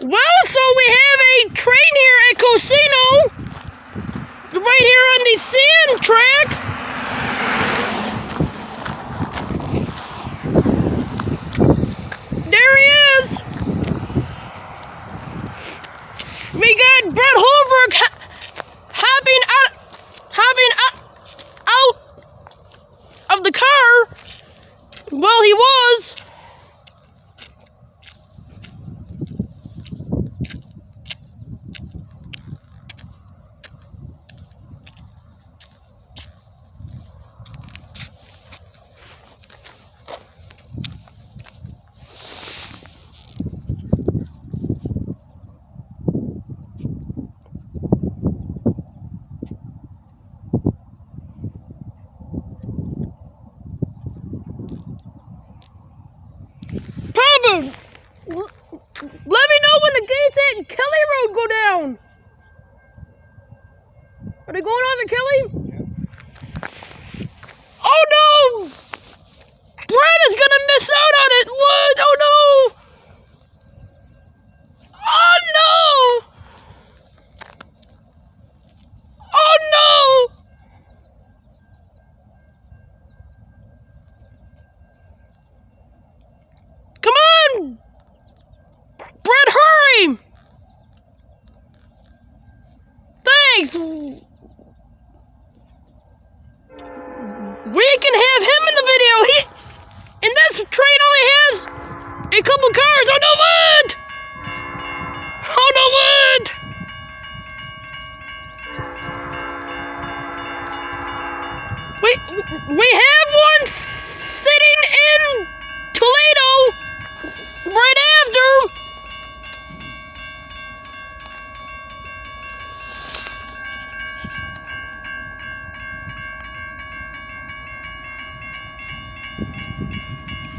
Well, so we have a train here at Cousino, right here on the sand track. There he is. We got Brett Holberg hopping out of the car. Well, he was. Papa, let me know when the gates at Kelly Road go down. Are they going on to Kelly? Oh no! Brad is gonna miss out on it. What? Oh no! Oh no! Oh no! Come on! Brett, hurry! Thanks! We can have him in the video! And this train only has a couple cars! Oh no, what? Oh no, what? We have one sitting in Toledo right after.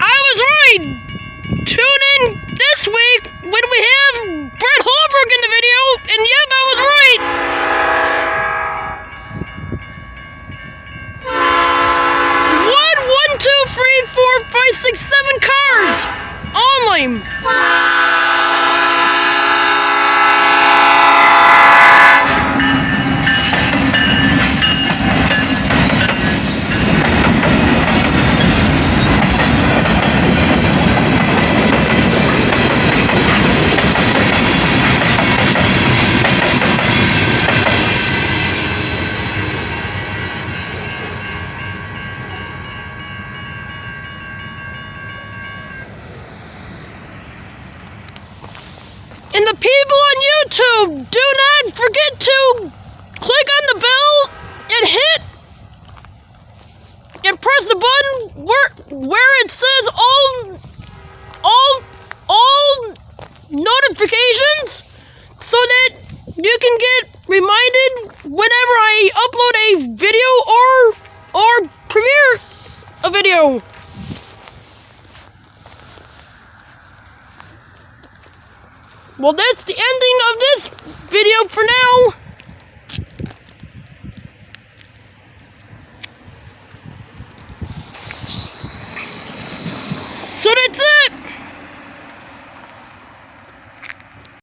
I was right. Tune in this week when we have Brett Holberg in the video, and yep, I was right. 1, 2, 3, 4, 5, 6, 7 cars only. And the people on YouTube, do not forget to click on the bell and hit and press the button where it says all notifications, so that you can get reminded whenever I upload a video or premiere a video. Well, that's the ending of this video for now.